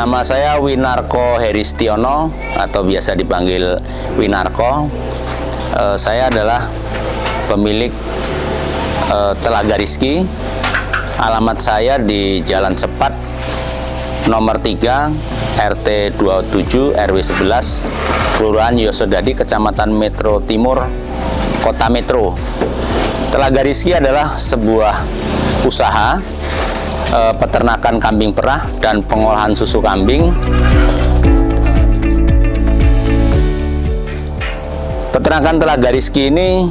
Nama saya Winarko Heristiono atau biasa dipanggil Winarko. Saya adalah pemilik Telaga Rizky. Alamat saya di Jalan Cepat nomor 3 RT 27 RW 11 Kelurahan Yosodadi, Kecamatan Metro Timur, Kota Metro. Telaga Rizky adalah sebuah usaha peternakan kambing perah dan pengolahan susu kambing. Peternakan Telaga Rizky ini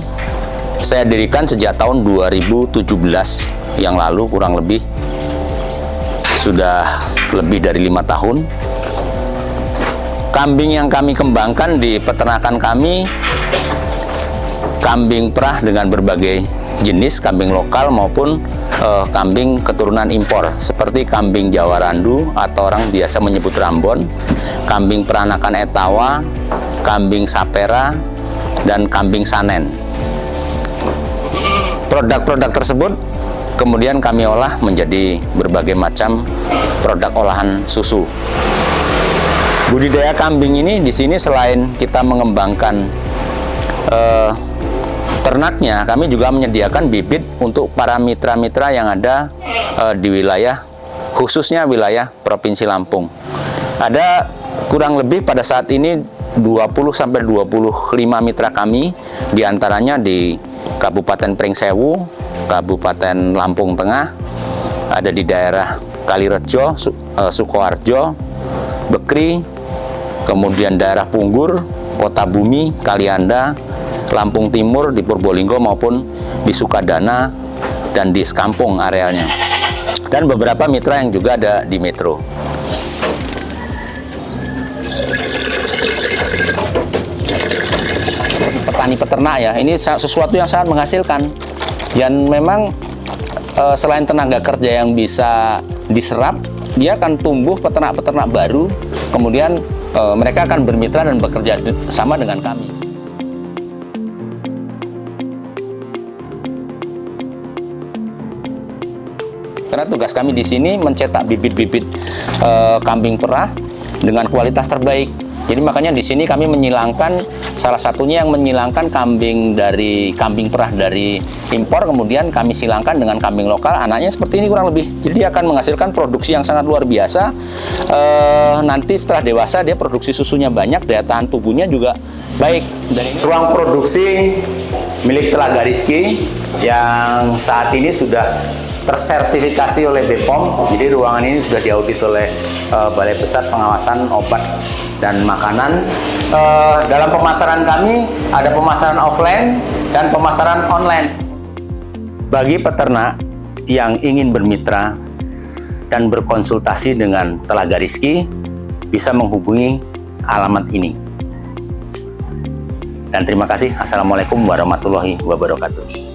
saya dirikan sejak tahun 2017 yang lalu, kurang lebih sudah lebih dari 5 tahun. Kambing yang kami kembangkan di peternakan kami kambing perah dengan berbagai jenis, kambing lokal maupun kambing keturunan impor seperti kambing Jawa Randu atau orang biasa menyebut Rambon, kambing peranakan Etawa, kambing Sapera, dan kambing Sanen. Produk-produk tersebut kemudian kami olah menjadi berbagai macam produk olahan susu. Budidaya kambing ini di sini selain kita mengembangkan ternaknya, kami juga menyediakan bibit untuk para mitra-mitra yang ada di wilayah, khususnya wilayah Provinsi Lampung. Ada kurang lebih pada saat ini 20-25 mitra kami, diantaranya di Kabupaten Pringsewu, Kabupaten Lampung Tengah, ada di daerah Kalirejo, Sukoharjo, Bekri, kemudian daerah Punggur, Kota Bumi, Kalianda, Lampung Timur, di Purbolinggo maupun di Sukadana dan di Sekampung arealnya, dan beberapa mitra yang juga ada di Metro. Petani peternak ya, ini sesuatu yang sangat menghasilkan, dan memang selain tenaga kerja yang bisa diserap, dia akan tumbuh peternak-peternak baru, kemudian mereka akan bermitra dan bekerja sama dengan kami. Karena tugas kami di sini mencetak bibit-bibit kambing perah dengan kualitas terbaik. Jadi makanya di sini kami menyilangkan, salah satunya yang menyilangkan kambing perah dari impor, kemudian kami silangkan dengan kambing lokal. Anaknya seperti ini kurang lebih. Jadi dia akan menghasilkan produksi yang sangat luar biasa. Nanti setelah dewasa dia produksi susunya banyak, daya tahan tubuhnya juga baik. Dan ini ruang produksi milik Telaga Rizky yang saat ini sudah tersertifikasi oleh BPOM. Jadi ruangan ini sudah diaudit oleh Balai Besar Pengawasan Obat dan Makanan. Dalam pemasaran kami ada pemasaran offline dan pemasaran online. Bagi peternak yang ingin bermitra dan berkonsultasi dengan Telaga Rizky, bisa menghubungi alamat ini. Dan terima kasih. Assalamualaikum warahmatullahi wabarakatuh.